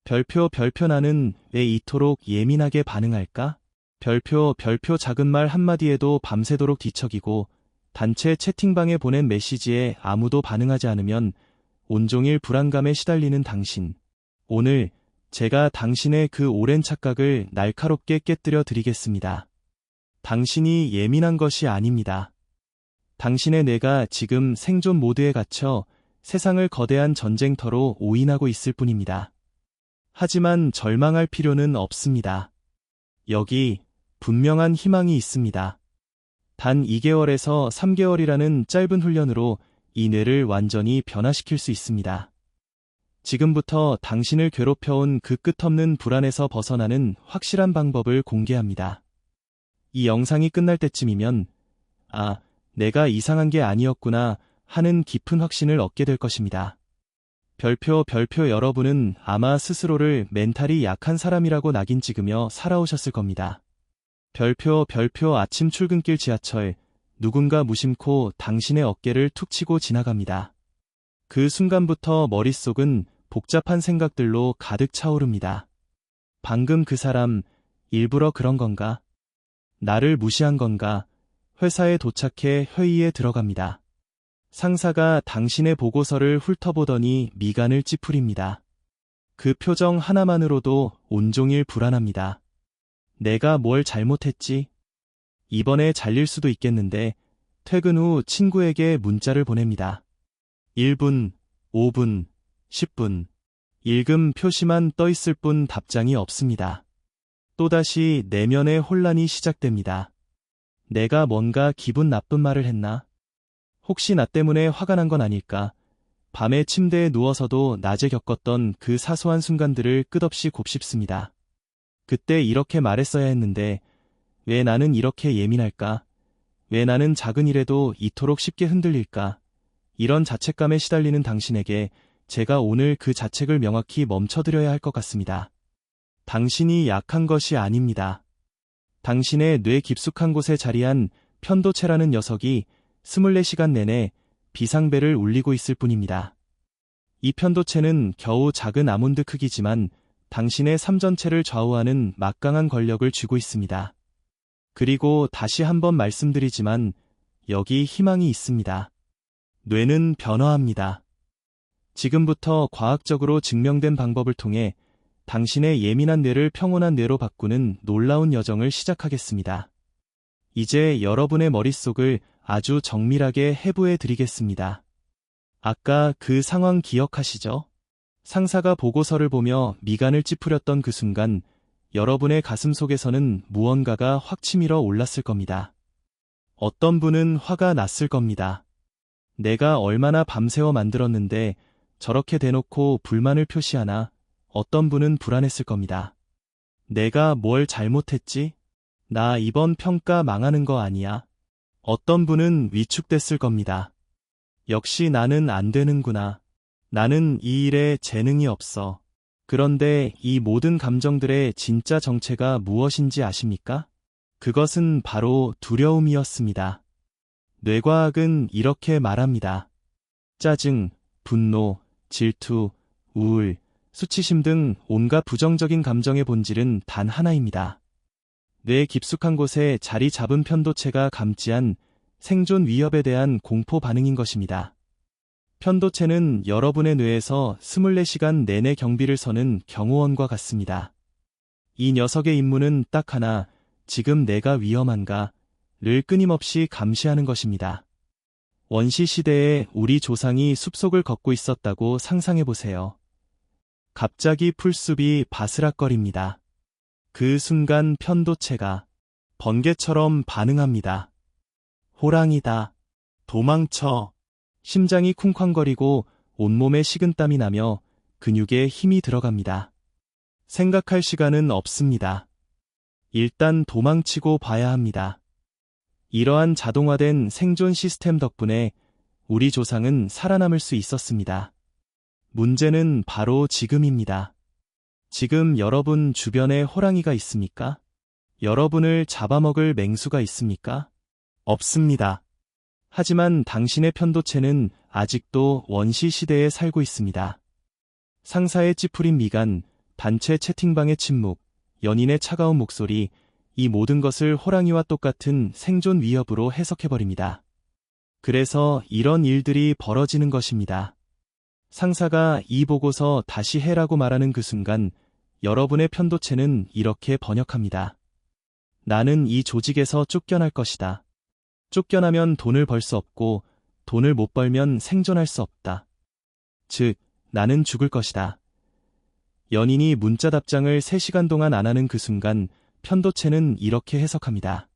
별표 나는 왜 이토록 예민하게 반응할까? 별표 작은 말 한마디에도 밤새도록 뒤척이고 단체 채팅방에 보낸 메시지에 아무도 반응하지 않으면 온종일 불안감에 시달리는 당신. 오늘 제가 당신의 그 오랜 착각을 날카롭게 깨뜨려 드리겠습니다. 당신이 예민한 것이 아닙니다. 당신의 뇌가 지금 생존 모드에 갇혀 세상을 거대한 전쟁터로 오인하고 있을 뿐입니다. 하지만 절망할 필요는 없습니다. 여기 분명한 희망이 있습니다. 단 2개월에서 3개월이라는 짧은 훈련으로 이 뇌를 완전히 변화시킬 수 있습니다. 지금부터 당신을 괴롭혀온 그 끝없는 불안에서 벗어나는 확실한 방법을 공개합니다. 이 영상이 끝날 때쯤이면 아, 내가 이상한 게 아니었구나 하는 깊은 확신을 얻게 될 것입니다. 별표 여러분은 아마 스스로를 멘탈이 약한 사람이라고 낙인 찍으며 살아오셨을 겁니다. 별표 아침 출근길 지하철, 누군가 무심코 당신의 어깨를 툭 치고 지나갑니다. 그 순간부터 머릿속은 복잡한 생각들로 가득 차오릅니다. 방금 그 사람 일부러 그런 건가? 나를 무시한 건가? 회사에 도착해 회의에 들어갑니다. 상사가 당신의 보고서를 훑어보더니 미간을 찌푸립니다. 그 표정 하나만으로도 온종일 불안합니다. 내가 뭘 잘못했지? 이번에 잘릴 수도 있겠는데 퇴근 후 친구에게 문자를 보냅니다. 1분, 5분, 10분. 읽음 표시만 떠 있을 뿐 답장이 없습니다. 또다시 내면의 혼란이 시작됩니다. 내가 뭔가 기분 나쁜 말을 했나? 혹시 나 때문에 화가 난 건 아닐까? 밤에 침대에 누워서도 낮에 겪었던 그 사소한 순간들을 끝없이 곱씹습니다. 그때 이렇게 말했어야 했는데 왜 나는 이렇게 예민할까? 왜 나는 작은 일에도 이토록 쉽게 흔들릴까? 이런 자책감에 시달리는 당신에게 제가 오늘 그 자책을 명확히 멈춰드려야 할 것 같습니다. 당신이 약한 것이 아닙니다. 당신의 뇌 깊숙한 곳에 자리한 편도체라는 녀석이 24시간 내내 비상벨을 울리고 있을 뿐입니다. 이 편도체는 겨우 작은 아몬드 크기지만 당신의 삶 전체를 좌우하는 막강한 권력을 쥐고 있습니다. 그리고 다시 한번 말씀드리지만 여기 희망이 있습니다. 뇌는 변화합니다. 지금부터 과학적으로 증명된 방법을 통해 당신의 예민한 뇌를 평온한 뇌로 바꾸는 놀라운 여정을 시작하겠습니다. 이제 여러분의 머릿속을 아주 정밀하게 해부해 드리겠습니다. 아까 그 상황 기억하시죠? 상사가 보고서를 보며 미간을 찌푸렸던 그 순간 여러분의 가슴 속에서는 무언가가 확 치밀어 올랐을 겁니다. 어떤 분은 화가 났을 겁니다. 내가 얼마나 밤새워 만들었는데 저렇게 대놓고 불만을 표시하나? 어떤 분은 불안했을 겁니다. 내가 뭘 잘못했지? 나 이번 평가 망하는 거 아니야? 어떤 분은 위축됐을 겁니다. 역시 나는 안 되는구나. 나는 이 일에 재능이 없어. 그런데 이 모든 감정들의 진짜 정체가 무엇인지 아십니까? 그것은 바로 두려움이었습니다. 뇌과학은 이렇게 말합니다. 짜증, 분노, 질투, 우울, 수치심 등 온갖 부정적인 감정의 본질은 단 하나입니다. 뇌 깊숙한 곳에 자리 잡은 편도체가 감지한 생존 위협에 대한 공포 반응인 것입니다. 편도체는 여러분의 뇌에서 24시간 내내 경비를 서는 경호원과 같습니다. 이 녀석의 임무는 딱 하나, 지금 내가 위험한가를 끊임없이 감시하는 것입니다. 원시시대에 우리 조상이 숲속을 걷고 있었다고 상상해보세요. 갑자기 풀숲이 바스락거립니다. 그 순간 편도체가 번개처럼 반응합니다. 호랑이다. 도망쳐. 심장이 쿵쾅거리고 온몸에 식은땀이 나며 근육에 힘이 들어갑니다. 생각할 시간은 없습니다. 일단 도망치고 봐야 합니다. 이러한 자동화된 생존 시스템 덕분에 우리 조상은 살아남을 수 있었습니다. 문제는 바로 지금입니다. 지금 여러분 주변에 호랑이가 있습니까? 여러분을 잡아먹을 맹수가 있습니까? 없습니다. 하지만 당신의 편도체는 아직도 원시 시대에 살고 있습니다. 상사의 찌푸린 미간, 단체 채팅방의 침묵, 연인의 차가운 목소리, 이 모든 것을 호랑이와 똑같은 생존 위협으로 해석해버립니다. 그래서 이런 일들이 벌어지는 것입니다. 상사가 이 보고서 다시 해라고 말하는 그 순간 여러분의 편도체는 이렇게 번역합니다. 나는 이 조직에서 쫓겨날 것이다. 쫓겨나면 돈을 벌 수 없고 돈을 못 벌면 생존할 수 없다. 즉, 나는 죽을 것이다. 연인이 문자 답장을 3시간 동안 안 하는 그 순간 편도체는 이렇게 해석합니다.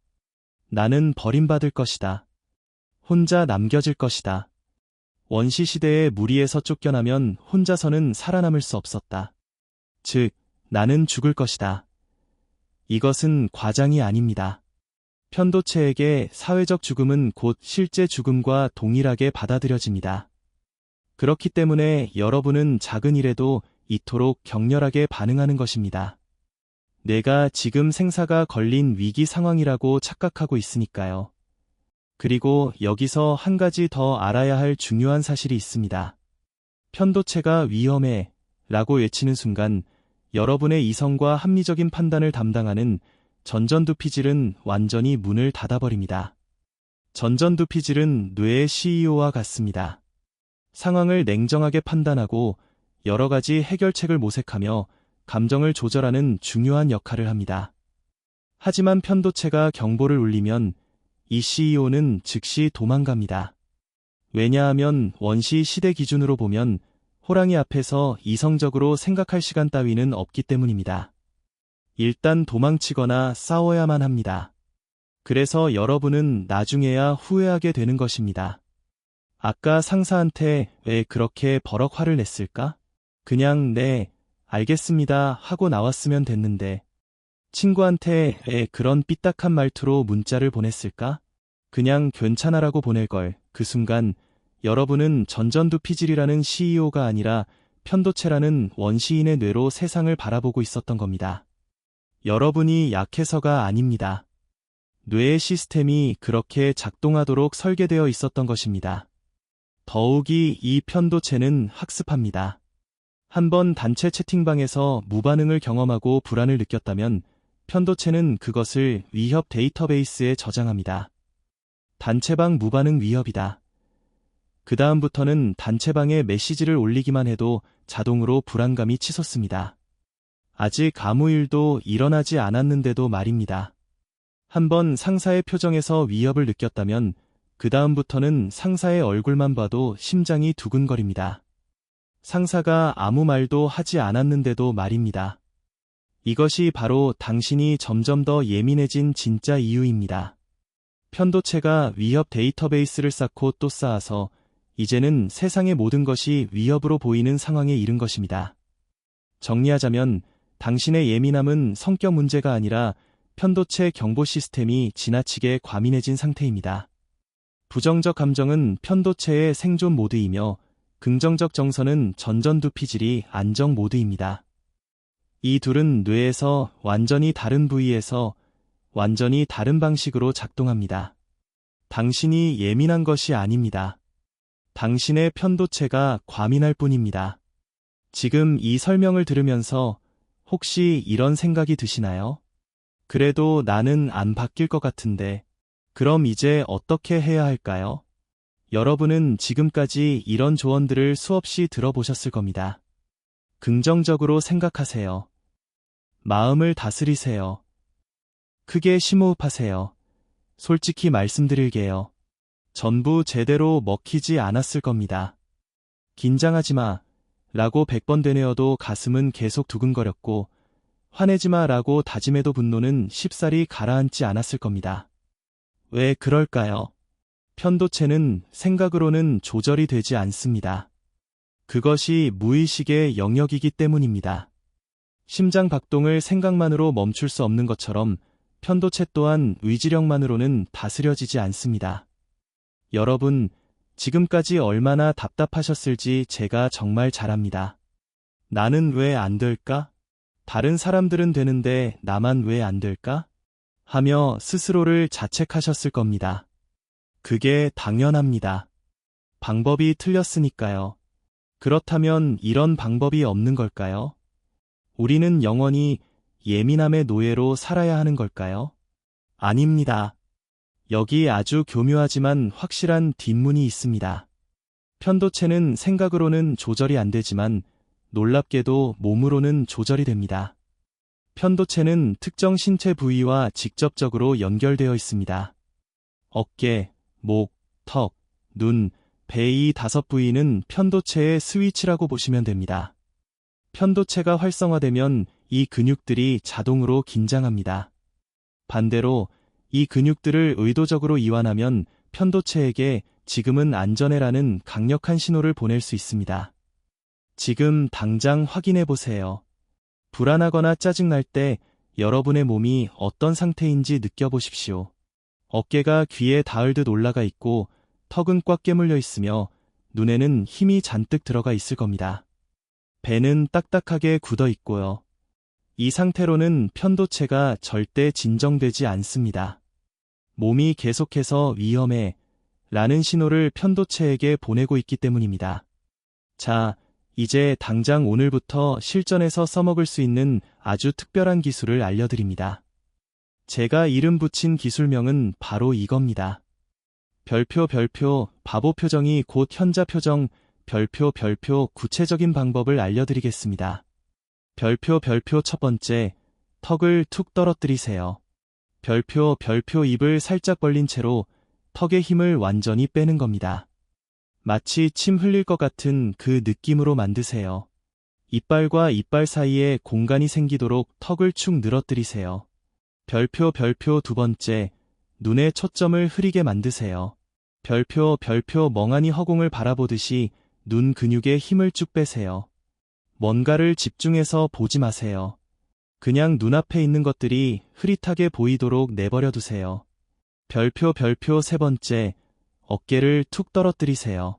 나는 버림받을 것이다. 혼자 남겨질 것이다. 원시시대의 무리에서 쫓겨나면 혼자서는 살아남을 수 없었다. 즉, 나는 죽을 것이다. 이것은 과장이 아닙니다. 편도체에게 사회적 죽음은 곧 실제 죽음과 동일하게 받아들여집니다. 그렇기 때문에 여러분은 작은 일에도 이토록 격렬하게 반응하는 것입니다. 내가 지금 생사가 걸린 위기 상황이라고 착각하고 있으니까요. 그리고 여기서 한 가지 더 알아야 할 중요한 사실이 있습니다. 편도체가 위험해 라고 외치는 순간 여러분의 이성과 합리적인 판단을 담당하는 전전두피질은 완전히 문을 닫아버립니다. 전전두피질은 뇌의 CEO와 같습니다. 상황을 냉정하게 판단하고 여러 가지 해결책을 모색하며 감정을 조절하는 중요한 역할을 합니다. 하지만 편도체가 경보를 울리면 이 CEO는 즉시 도망갑니다. 왜냐하면 원시 시대 기준으로 보면 호랑이 앞에서 이성적으로 생각할 시간 따위는 없기 때문입니다. 일단 도망치거나 싸워야만 합니다. 그래서 여러분은 나중에야 후회하게 되는 것입니다. 아까 상사한테 왜 그렇게 버럭 화를 냈을까? 그냥 네, 알겠습니다 하고 나왔으면 됐는데. 친구한테 왜 그런 삐딱한 말투로 문자를 보냈을까? 그냥 괜찮아라고 보낼걸. 그 순간 여러분은 전전두피질이라는 CEO가 아니라 편도체라는 원시인의 뇌로 세상을 바라보고 있었던 겁니다. 여러분이 약해서가 아닙니다. 뇌의 시스템이 그렇게 작동하도록 설계되어 있었던 것입니다. 더욱이 이 편도체는 학습합니다. 한번 단체 채팅방에서 무반응을 경험하고 불안을 느꼈다면 편도체는 그것을 위협 데이터베이스에 저장합니다. 단체방 무반응 위협이다. 그 다음부터는 단체방에 메시지를 올리기만 해도 자동으로 불안감이 치솟습니다. 아직 아무 일도 일어나지 않았는데도 말입니다. 한번 상사의 표정에서 위협을 느꼈다면 그 다음부터는 상사의 얼굴만 봐도 심장이 두근거립니다. 상사가 아무 말도 하지 않았는데도 말입니다. 이것이 바로 당신이 점점 더 예민해진 진짜 이유입니다. 편도체가 위협 데이터베이스를 쌓고 또 쌓아서 이제는 세상의 모든 것이 위협으로 보이는 상황에 이른 것입니다. 정리하자면 당신의 예민함은 성격 문제가 아니라 편도체 경보 시스템이 지나치게 과민해진 상태입니다. 부정적 감정은 편도체의 생존 모드이며 긍정적 정서는 전전두피질이 안정 모드입니다. 이 둘은 뇌에서 완전히 다른 부위에서 완전히 다른 방식으로 작동합니다. 당신이 예민한 것이 아닙니다. 당신의 편도체가 과민할 뿐입니다. 지금 이 설명을 들으면서 혹시 이런 생각이 드시나요? 그래도 나는 안 바뀔 것 같은데, 그럼 이제 어떻게 해야 할까요? 여러분은 지금까지 이런 조언들을 수없이 들어보셨을 겁니다. 긍정적으로 생각하세요. 마음을 다스리세요. 크게 심호흡하세요. 솔직히 말씀드릴게요. 전부 제대로 먹히지 않았을 겁니다. 긴장하지 마 라고 100번 되뇌어도 가슴은 계속 두근거렸고 화내지 마 라고 다짐해도 분노는 쉽사리 가라앉지 않았을 겁니다. 왜 그럴까요? 편도체는 생각으로는 조절이 되지 않습니다. 그것이 무의식의 영역이기 때문입니다. 심장 박동을 생각만으로 멈출 수 없는 것처럼 편도체 또한 의지력만으로는 다스려지지 않습니다. 여러분, 지금까지 얼마나 답답하셨을지 제가 정말 잘 압니다. 나는 왜 안 될까? 다른 사람들은 되는데 나만 왜 안 될까? 하며 스스로를 자책하셨을 겁니다. 그게 당연합니다. 방법이 틀렸으니까요. 그렇다면 이런 방법이 없는 걸까요? 우리는 영원히 예민함의 노예로 살아야 하는 걸까요? 아닙니다. 여기 아주 교묘하지만 확실한 뒷문이 있습니다. 편도체는 생각으로는 조절이 안 되지만 놀랍게도 몸으로는 조절이 됩니다. 편도체는 특정 신체 부위와 직접적으로 연결되어 있습니다. 어깨, 목, 턱, 눈, 배 이 5부위는 편도체의 스위치라고 보시면 됩니다. 편도체가 활성화되면 이 근육들이 자동으로 긴장합니다. 반대로 이 근육들을 의도적으로 이완하면 편도체에게 지금은 안전해라는 강력한 신호를 보낼 수 있습니다. 지금 당장 확인해 보세요. 불안하거나 짜증날 때 여러분의 몸이 어떤 상태인지 느껴보십시오. 어깨가 귀에 닿을 듯 올라가 있고 턱은 꽉 깨물려 있으며 눈에는 힘이 잔뜩 들어가 있을 겁니다. 배는 딱딱하게 굳어 있고요. 이 상태로는 편도체가 절대 진정되지 않습니다. 몸이 계속해서 위험해 라는 신호를 편도체에게 보내고 있기 때문입니다. 자, 이제 당장 오늘부터 실전에서 써먹을 수 있는 아주 특별한 기술을 알려드립니다. 제가 이름 붙인 기술명은 바로 이겁니다. 별표 바보 표정이 곧 현자 표정 별표 구체적인 방법을 알려드리겠습니다. 별표 첫 번째, 턱을 툭 떨어뜨리세요. 별표 입을 살짝 벌린 채로 턱의 힘을 완전히 빼는 겁니다. 마치 침 흘릴 것 같은 그 느낌으로 만드세요. 이빨과 이빨 사이에 공간이 생기도록 턱을 축 늘어뜨리세요. 별표 두 번째, 눈의 초점을 흐리게 만드세요. 별표 멍하니 허공을 바라보듯이 눈 근육에 힘을 쭉 빼세요. 뭔가를 집중해서 보지 마세요. 그냥 눈앞에 있는 것들이 흐릿하게 보이도록 내버려 두세요. 별표 세 번째, 어깨를 툭 떨어뜨리세요.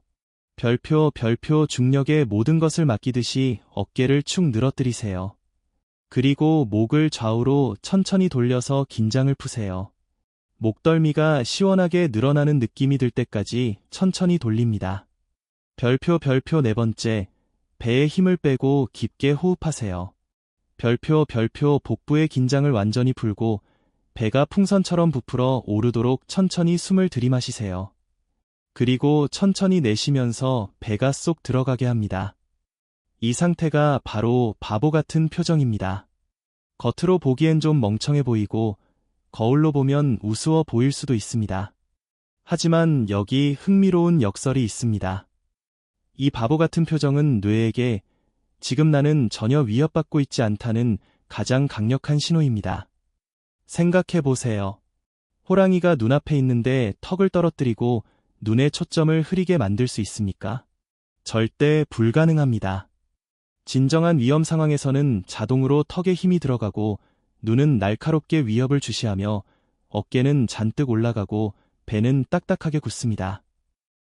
별표 중력에 모든 것을 맡기듯이 어깨를 축 늘어뜨리세요. 그리고 목을 좌우로 천천히 돌려서 긴장을 푸세요. 목덜미가 시원하게 늘어나는 느낌이 들 때까지 천천히 돌립니다. 별표 네 번째, 배에 힘을 빼고 깊게 호흡하세요. 별표 복부의 긴장을 완전히 풀고 배가 풍선처럼 부풀어 오르도록 천천히 숨을 들이마시세요. 그리고 천천히 내쉬면서 배가 쏙 들어가게 합니다. 이 상태가 바로 바보 같은 표정입니다. 겉으로 보기엔 좀 멍청해 보이고 거울로 보면 우스워 보일 수도 있습니다. 하지만 여기 흥미로운 역설이 있습니다. 이 바보 같은 표정은 뇌에게 지금 나는 전혀 위협받고 있지 않다는 가장 강력한 신호입니다. 생각해 보세요. 호랑이가 눈앞에 있는데 턱을 떨어뜨리고 눈의 초점을 흐리게 만들 수 있습니까? 절대 불가능합니다. 진정한 위험 상황에서는 자동으로 턱에 힘이 들어가고 눈은 날카롭게 위협을 주시하며 어깨는 잔뜩 올라가고 배는 딱딱하게 굳습니다.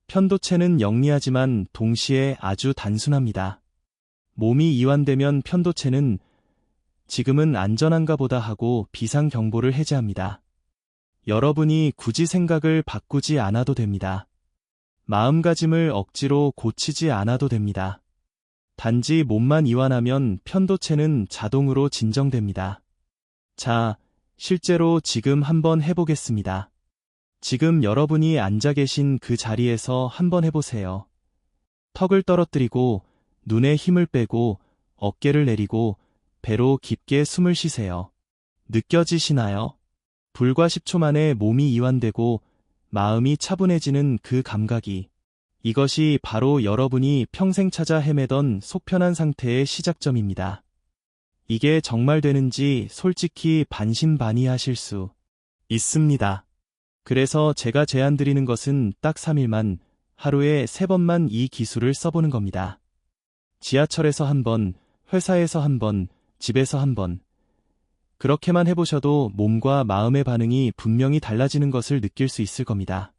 편도체는 영리하지만 동시에 아주 단순합니다. 몸이 이완되면 편도체는 지금은 안전한가 보다 하고 비상경보를 해제합니다. 여러분이 굳이 생각을 바꾸지 않아도 됩니다. 마음가짐을 억지로 고치지 않아도 됩니다. 단지 몸만 이완하면 편도체는 자동으로 진정됩니다. 자, 실제로 지금 한번 해보겠습니다. 지금 여러분이 앉아 계신 그 자리에서 한번 해보세요. 턱을 떨어뜨리고 눈에 힘을 빼고 어깨를 내리고 배로 깊게 숨을 쉬세요. 느껴지시나요? 불과 10초 만에 몸이 이완되고 마음이 차분해지는 그 감각이, 이것이 바로 여러분이 평생 찾아 헤매던 속편한 상태의 시작점입니다. 이게 정말 되는지 솔직히 반신반의하실 수 있습니다. 그래서 제가 제안드리는 것은 딱 3일만, 하루에 3번만 이 기술을 써보는 겁니다. 지하철에서 1번, 회사에서 1번, 집에서 1번. 그렇게만 해보셔도 몸과 마음의 반응이 분명히 달라지는 것을 느낄 수 있을 겁니다.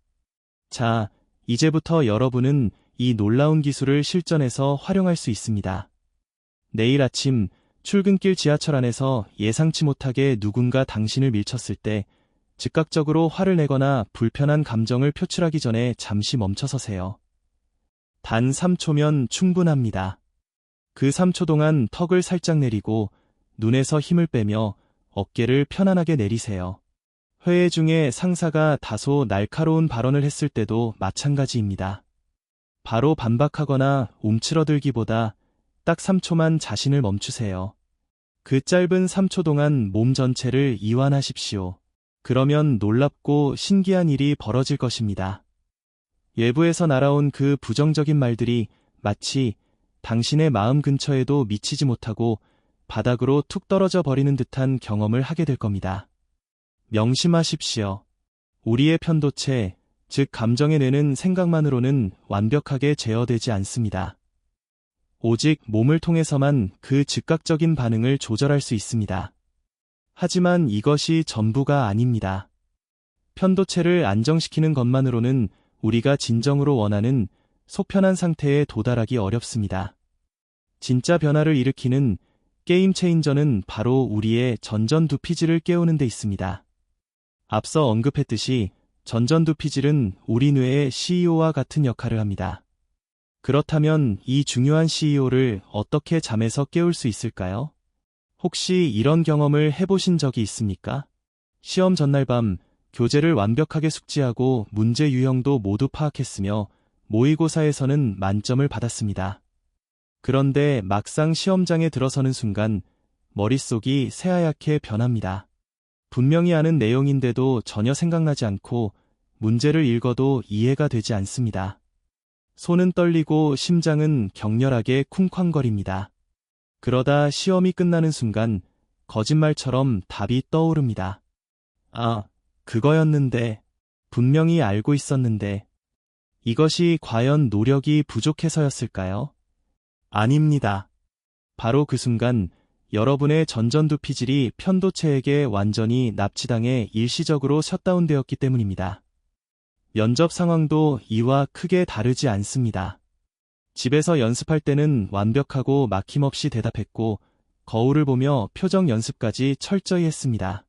자, 이제부터 여러분은 이 놀라운 기술을 실전에서 활용할 수 있습니다. 내일 아침 출근길 지하철 안에서 예상치 못하게 누군가 당신을 밀쳤을 때 즉각적으로 화를 내거나 불편한 감정을 표출하기 전에 잠시 멈춰서세요. 단 3초면 충분합니다. 그 3초 동안 턱을 살짝 내리고 눈에서 힘을 빼며 어깨를 편안하게 내리세요. 회의 중에 상사가 다소 날카로운 발언을 했을 때도 마찬가지입니다. 바로 반박하거나 움츠러들기보다 딱 3초만 자신을 멈추세요. 그 짧은 3초 동안 몸 전체를 이완하십시오. 그러면 놀랍고 신기한 일이 벌어질 것입니다. 외부에서 날아온 그 부정적인 말들이 마치 당신의 마음 근처에도 미치지 못하고 바닥으로 툭 떨어져 버리는 듯한 경험을 하게 될 겁니다. 명심하십시오. 우리의 편도체, 즉 감정의 뇌는 생각만으로는 완벽하게 제어되지 않습니다. 오직 몸을 통해서만 그 즉각적인 반응을 조절할 수 있습니다. 하지만 이것이 전부가 아닙니다. 편도체를 안정시키는 것만으로는 우리가 진정으로 원하는 속편한 상태에 도달하기 어렵습니다. 진짜 변화를 일으키는 게임 체인저는 바로 우리의 전전두피질을 깨우는 데 있습니다. 앞서 언급했듯이 전전두피질은 우리 뇌의 CEO와 같은 역할을 합니다. 그렇다면 이 중요한 CEO를 어떻게 잠에서 깨울 수 있을까요? 혹시 이런 경험을 해보신 적이 있습니까? 시험 전날 밤 교재를 완벽하게 숙지하고 문제 유형도 모두 파악했으며 모의고사에서는 만점을 받았습니다. 그런데 막상 시험장에 들어서는 순간 머릿속이 새하얗게 변합니다. 분명히 아는 내용인데도 전혀 생각나지 않고 문제를 읽어도 이해가 되지 않습니다. 손은 떨리고 심장은 격렬하게 쿵쾅거립니다. 그러다 시험이 끝나는 순간 거짓말처럼 답이 떠오릅니다. 아, 그거였는데, 분명히 알고 있었는데, 이것이 과연 노력이 부족해서였을까요? 아닙니다. 바로 그 순간 여러분의 전전두피질이 편도체에게 완전히 납치당해 일시적으로 셧다운되었기 때문입니다. 면접 상황도 이와 크게 다르지 않습니다. 집에서 연습할 때는 완벽하고 막힘없이 대답했고 거울을 보며 표정 연습까지 철저히 했습니다.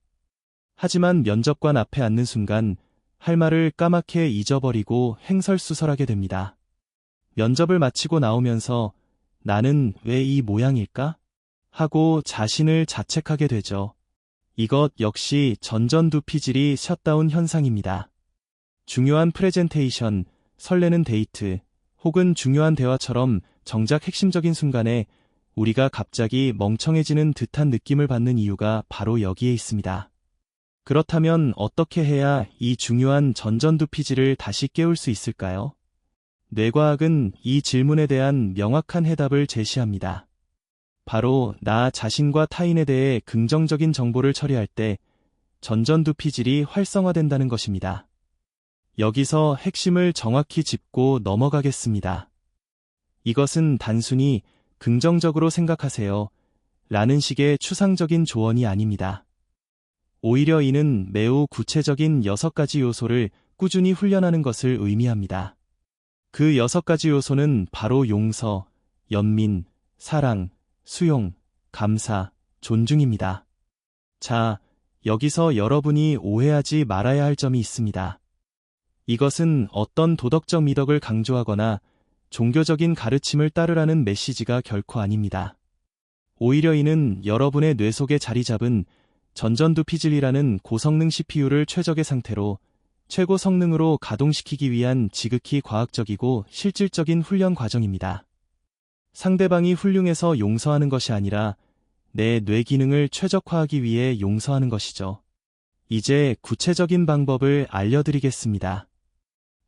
하지만 면접관 앞에 앉는 순간 할 말을 까맣게 잊어버리고 횡설수설하게 됩니다. 면접을 마치고 나오면서 나는 왜 이 모양일까? 하고 자신을 자책하게 되죠. 이것 역시 전전두피질이 셧다운 현상입니다. 중요한 프레젠테이션, 설레는 데이트, 혹은 중요한 대화처럼 정작 핵심적인 순간에 우리가 갑자기 멍청해지는 듯한 느낌을 받는 이유가 바로 여기에 있습니다. 그렇다면 어떻게 해야 이 중요한 전전두피질을 다시 깨울 수 있을까요? 뇌과학은 이 질문에 대한 명확한 해답을 제시합니다. 바로 나 자신과 타인에 대해 긍정적인 정보를 처리할 때 전전두피질이 활성화된다는 것입니다. 여기서 핵심을 정확히 짚고 넘어가겠습니다. 이것은 단순히 긍정적으로 생각하세요 라는 식의 추상적인 조언이 아닙니다. 오히려 이는 매우 구체적인 6가지 요소를 꾸준히 훈련하는 것을 의미합니다. 그 6가지 요소는 바로 용서, 연민, 사랑, 수용, 감사, 존중입니다. 자, 여기서 여러분이 오해하지 말아야 할 점이 있습니다. 이것은 어떤 도덕적 미덕을 강조하거나 종교적인 가르침을 따르라는 메시지가 결코 아닙니다. 오히려 이는 여러분의 뇌 속에 자리 잡은 전전두피질이라는 고성능 CPU를 최적의 상태로 최고 성능으로 가동시키기 위한 지극히 과학적이고 실질적인 훈련 과정입니다. 상대방이 훌륭해서 용서하는 것이 아니라 내 뇌 기능을 최적화하기 위해 용서하는 것이죠. 이제 구체적인 방법을 알려드리겠습니다.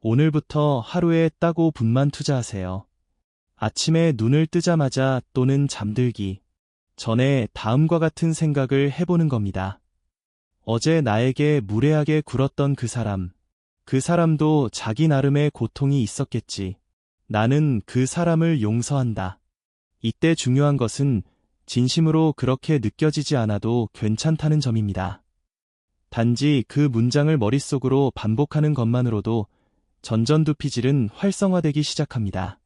오늘부터 하루에 딱 5분만 투자하세요. 아침에 눈을 뜨자마자 또는 잠들기 전에 다음과 같은 생각을 해보는 겁니다. 어제 나에게 무례하게 굴었던 그 사람도 자기 나름의 고통이 있었겠지. 나는 그 사람을 용서한다. 이때 중요한 것은 진심으로 그렇게 느껴지지 않아도 괜찮다는 점입니다. 단지 그 문장을 머릿속으로 반복하는 것만으로도 전전두피질은 활성화되기 시작합니다.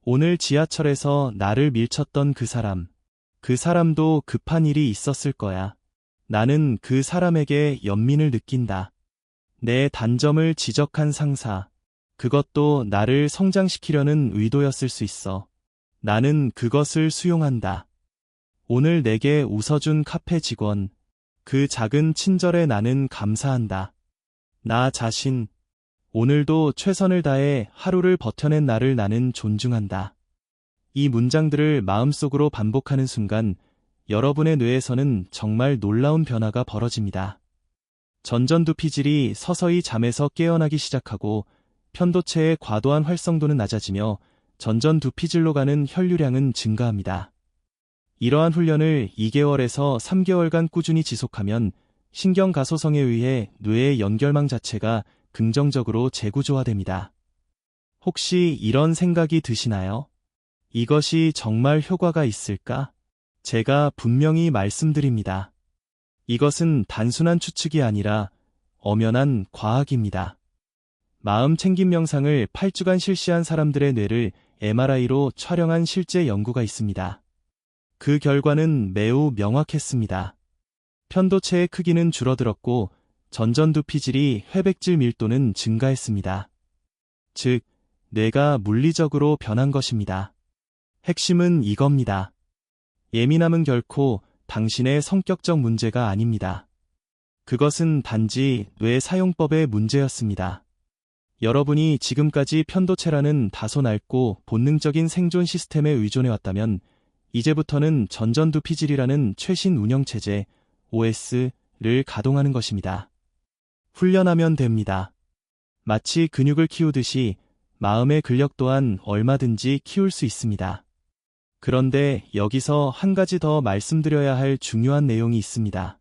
오늘 지하철에서 나를 밀쳤던 그 사람도 급한 일이 있었을 거야. 나는 그 사람에게 연민을 느낀다. 내 단점을 지적한 상사, 그것도 나를 성장시키려는 의도였을 수 있어. 나는 그것을 수용한다. 오늘 내게 웃어준 카페 직원. 그 작은 친절에 나는 감사한다. 나 자신. 오늘도 최선을 다해 하루를 버텨낸 나를 나는 존중한다. 이 문장들을 마음속으로 반복하는 순간 여러분의 뇌에서는 정말 놀라운 변화가 벌어집니다. 전전두피질이 서서히 잠에서 깨어나기 시작하고 편도체의 과도한 활성도는 낮아지며 전전두피질로 가는 혈류량은 증가합니다. 이러한 훈련을 2개월에서 3개월간 꾸준히 지속하면 신경가소성에 의해 뇌의 연결망 자체가 긍정적으로 재구조화됩니다. 혹시 이런 생각이 드시나요? 이것이 정말 효과가 있을까? 제가 분명히 말씀드립니다. 이것은 단순한 추측이 아니라 엄연한 과학입니다. 마음 챙김 명상을 8주간 실시한 사람들의 뇌를 MRI로 촬영한 실제 연구가 있습니다. 그 결과는 매우 명확했습니다. 편도체의 크기는 줄어들었고 전전두피질이 회백질 밀도는 증가했습니다. 즉, 뇌가 물리적으로 변한 것입니다. 핵심은 이겁니다. 예민함은 결코 당신의 성격적 문제가 아닙니다. 그것은 단지 뇌 사용법의 문제였습니다. 여러분이 지금까지 편도체라는 다소 낡고 본능적인 생존 시스템에 의존해왔다면 이제부터는 전전두피질이라는 최신 운영체제 OS를 가동하는 것입니다. 훈련하면 됩니다. 마치 근육을 키우듯이 마음의 근력 또한 얼마든지 키울 수 있습니다. 그런데 여기서 한 가지 더 말씀드려야 할 중요한 내용이 있습니다.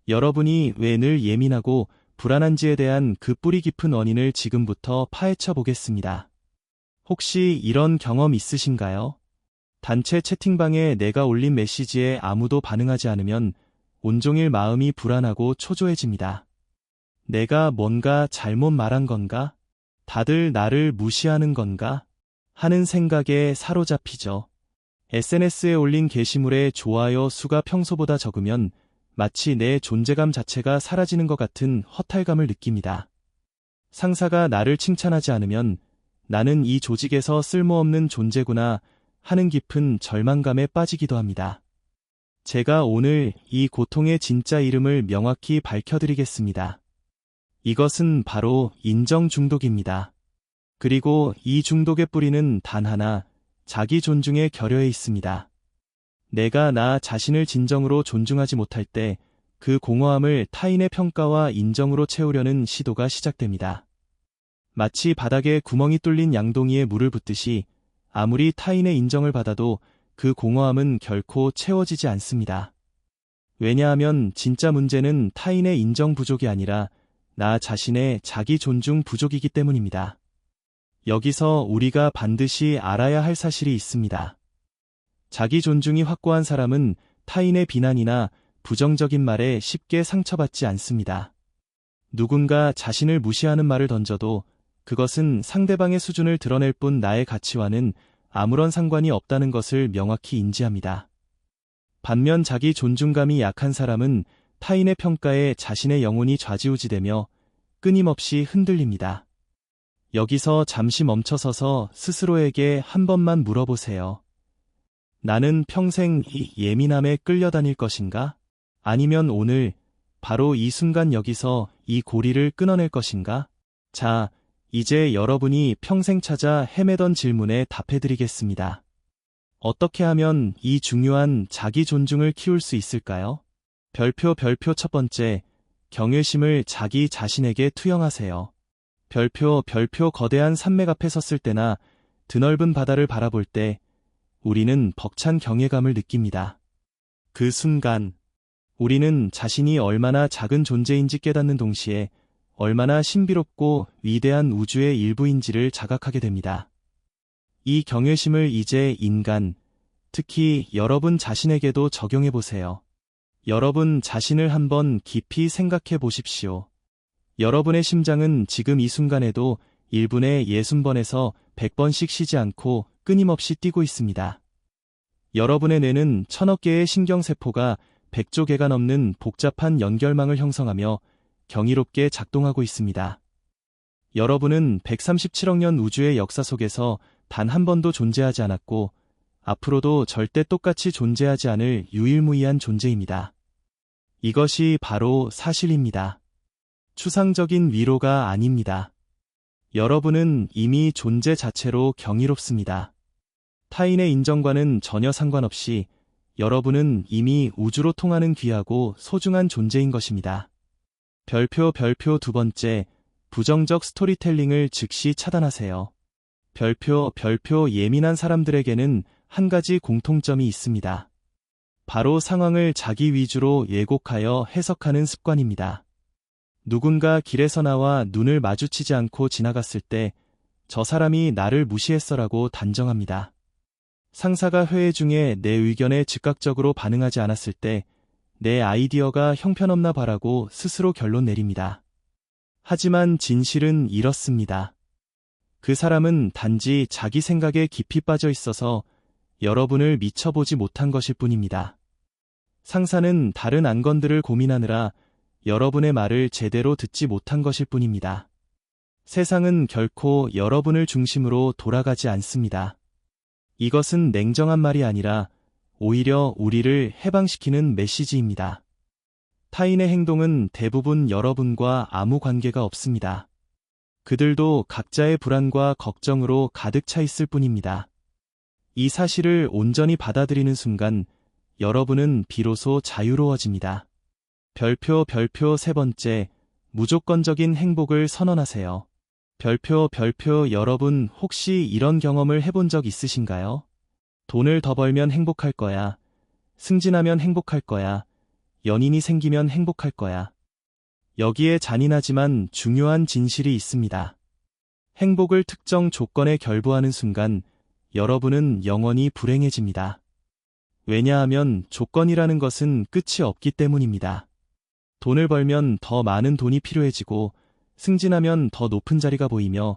여러분이 왜 늘 예민하고 불안한지에 대한 그 뿌리 깊은 원인을 지금부터 파헤쳐 보겠습니다. 혹시 이런 경험 있으신가요? 단체 채팅방에 내가 올린 메시지에 아무도 반응하지 않으면 온종일 마음이 불안하고 초조해집니다. 내가 뭔가 잘못 말한 건가? 다들 나를 무시하는 건가? 하는 생각에 사로잡히죠. SNS에 올린 게시물의 좋아요 수가 평소보다 적으면 마치 내 존재감 자체가 사라지는 것 같은 허탈감을 느낍니다. 상사가 나를 칭찬하지 않으면 나는 이 조직에서 쓸모없는 존재구나 하는 깊은 절망감에 빠지기도 합니다. 제가 오늘 이 고통의 진짜 이름을 명확히 밝혀드리겠습니다. 이것은 바로 인정 중독입니다. 그리고 이 중독의 뿌리는 단 하나, 자기 존중에 결여해 있습니다. 내가 나 자신을 진정으로 존중하지 못할 때 그 공허함을 타인의 평가와 인정으로 채우려는 시도가 시작됩니다. 마치 바닥에 구멍이 뚫린 양동이에 물을 붓듯이 아무리 타인의 인정을 받아도 그 공허함은 결코 채워지지 않습니다. 왜냐하면 진짜 문제는 타인의 인정 부족이 아니라 나 자신의 자기 존중 부족이기 때문입니다. 여기서 우리가 반드시 알아야 할 사실이 있습니다. 자기 존중이 확고한 사람은 타인의 비난이나 부정적인 말에 쉽게 상처받지 않습니다. 누군가 자신을 무시하는 말을 던져도 그것은 상대방의 수준을 드러낼 뿐 나의 가치와는 아무런 상관이 없다는 것을 명확히 인지합니다. 반면 자기 존중감이 약한 사람은 타인의 평가에 자신의 영혼이 좌지우지되며 끊임없이 흔들립니다. 여기서 잠시 멈춰서서 스스로에게 한 번만 물어보세요. 나는 평생 이 예민함에 끌려다닐 것인가? 아니면 오늘, 바로 이 순간 여기서 이 고리를 끊어낼 것인가? 자, 이제 여러분이 평생 찾아 헤매던 질문에 답해드리겠습니다. 어떻게 하면 이 중요한 자기 존중을 키울 수 있을까요? 별표 첫 번째, 경외심을 자기 자신에게 투영하세요. 별표 거대한 산맥 앞에 섰을 때나 드넓은 바다를 바라볼 때 우리는 벅찬 경외감을 느낍니다. 그 순간 우리는 자신이 얼마나 작은 존재인지 깨닫는 동시에 얼마나 신비롭고 위대한 우주의 일부인지를 자각하게 됩니다. 이 경외심을 이제 인간, 특히 여러분 자신에게도 적용해 보세요. 여러분 자신을 한번 깊이 생각해 보십시오. 여러분의 심장은 지금 이 순간에도 1분에 60번에서 100번씩 쉬지 않고 끊임없이 뛰고 있습니다. 여러분의 뇌는 1000억 개의 신경세포가 100조 개가 넘는 복잡한 연결망을 형성하며 경이롭게 작동하고 있습니다. 여러분은 137억 년 우주의 역사 속에서 단 한 번도 존재하지 않았고 앞으로도 절대 똑같이 존재하지 않을 유일무이한 존재입니다. 이것이 바로 사실입니다. 추상적인 위로가 아닙니다. 여러분은 이미 존재 자체로 경이롭습니다. 타인의 인정과는 전혀 상관없이 여러분은 이미 우주로 통하는 귀하고 소중한 존재인 것입니다. 별표 두 번째, 부정적 스토리텔링을 즉시 차단하세요. 별표 예민한 사람들에게는 한 가지 공통점이 있습니다. 바로 상황을 자기 위주로 예곡하여 해석하는 습관입니다. 누군가 길에서 나와 눈을 마주치지 않고 지나갔을 때 저 사람이 나를 무시했어라고 단정합니다. 상사가 회의 중에 내 의견에 즉각적으로 반응하지 않았을 때 내 아이디어가 형편없나 봐라고 스스로 결론 내립니다. 하지만 진실은 이렇습니다. 그 사람은 단지 자기 생각에 깊이 빠져 있어서 여러분을 미쳐보지 못한 것일 뿐입니다. 상사는 다른 안건들을 고민하느라 여러분의 말을 제대로 듣지 못한 것일 뿐입니다. 세상은 결코 여러분을 중심으로 돌아가지 않습니다. 이것은 냉정한 말이 아니라 오히려 우리를 해방시키는 메시지입니다. 타인의 행동은 대부분 여러분과 아무 관계가 없습니다. 그들도 각자의 불안과 걱정으로 가득 차 있을 뿐입니다. 이 사실을 온전히 받아들이는 순간 여러분은 비로소 자유로워집니다. 별표 세 번째, 무조건적인 행복을 선언하세요. 별표 여러분 혹시 이런 경험을 해본 적 있으신가요? 돈을 더 벌면 행복할 거야. 승진하면 행복할 거야. 연인이 생기면 행복할 거야. 여기에 잔인하지만 중요한 진실이 있습니다. 행복을 특정 조건에 결부하는 순간 여러분은 영원히 불행해집니다. 왜냐하면 조건이라는 것은 끝이 없기 때문입니다. 돈을 벌면 더 많은 돈이 필요해지고 승진하면 더 높은 자리가 보이며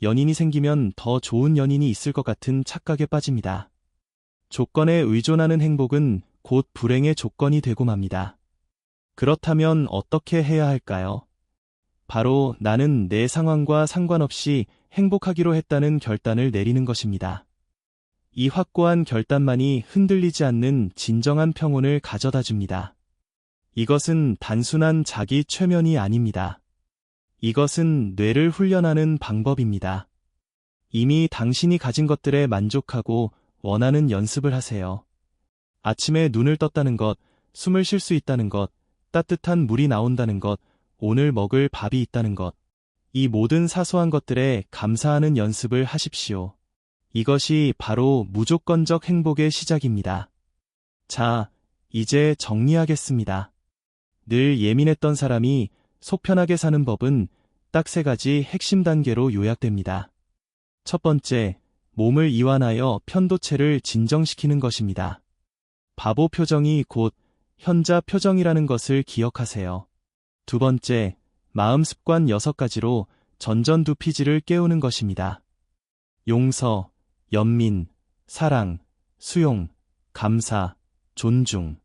연인이 생기면 더 좋은 연인이 있을 것 같은 착각에 빠집니다. 조건에 의존하는 행복은 곧 불행의 조건이 되고 맙니다. 그렇다면 어떻게 해야 할까요? 바로 나는 내 상황과 상관없이 행복하기로 했다는 결단을 내리는 것입니다. 이 확고한 결단만이 흔들리지 않는 진정한 평온을 가져다 줍니다. 이것은 단순한 자기 최면이 아닙니다. 이것은 뇌를 훈련하는 방법입니다. 이미 당신이 가진 것들에 만족하고 원하는 연습을 하세요. 아침에 눈을 떴다는 것, 숨을 쉴 수 있다는 것, 따뜻한 물이 나온다는 것, 오늘 먹을 밥이 있다는 것. 이 모든 사소한 것들에 감사하는 연습을 하십시오. 이것이 바로 무조건적 행복의 시작입니다. 자, 이제 정리하겠습니다. 늘 예민했던 사람이 속 편하게 사는 법은 딱 3가지 핵심 단계로 요약됩니다. 첫 번째, 몸을 이완하여 편도체를 진정시키는 것입니다. 바보 표정이 곧 현자 표정이라는 것을 기억하세요. 두 번째, 마음 습관 6가지로 전전두피질을 깨우는 것입니다. 용서, 연민, 사랑, 수용, 감사, 존중.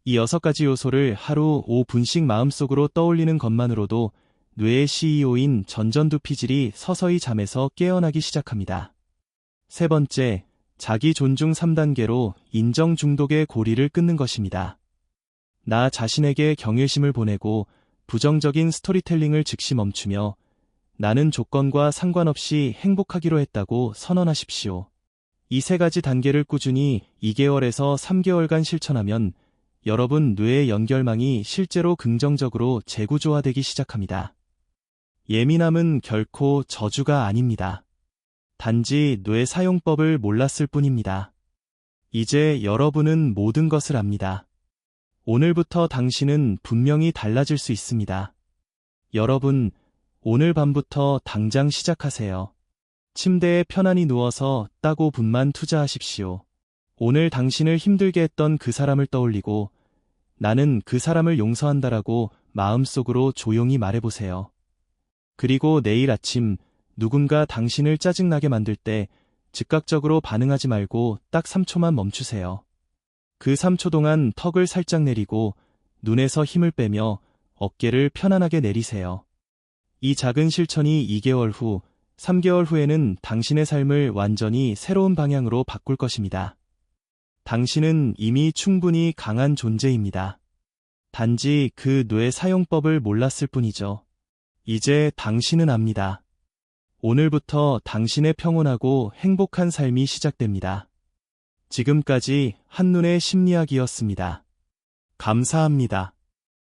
이 6가지 요소를 하루 5분씩 마음속으로 떠올리는 것만으로도 뇌의 CEO인 전전두피질이 서서히 잠에서 깨어나기 시작합니다. 세 번째, 자기 존중 3단계로 인정 중독의 고리를 끊는 것입니다. 나 자신에게 경외심을 보내고 부정적인 스토리텔링을 즉시 멈추며 나는 조건과 상관없이 행복하기로 했다고 선언하십시오. 이 3가지 단계를 꾸준히 2개월에서 3개월간 실천하면 여러분 뇌의 연결망이 실제로 긍정적으로 재구조화되기 시작합니다. 예민함은 결코 저주가 아닙니다. 단지 뇌 사용법을 몰랐을 뿐입니다. 이제 여러분은 모든 것을 압니다. 오늘부터 당신은 분명히 달라질 수 있습니다. 여러분, 오늘 밤부터 당장 시작하세요. 침대에 편안히 누워서 딱 5분만 투자하십시오. 오늘 당신을 힘들게 했던 그 사람을 떠올리고 나는 그 사람을 용서한다라고 마음속으로 조용히 말해보세요. 그리고 내일 아침 누군가 당신을 짜증나게 만들 때 즉각적으로 반응하지 말고 딱 3초만 멈추세요. 그 3초 동안 턱을 살짝 내리고 눈에서 힘을 빼며 어깨를 편안하게 내리세요. 이 작은 실천이 2개월 후, 3개월 후에는 당신의 삶을 완전히 새로운 방향으로 바꿀 것입니다. 당신은 이미 충분히 강한 존재입니다. 단지 그 뇌 사용법을 몰랐을 뿐이죠. 이제 당신은 압니다. 오늘부터 당신의 평온하고 행복한 삶이 시작됩니다. 지금까지 한눈의 심리학이었습니다. 감사합니다.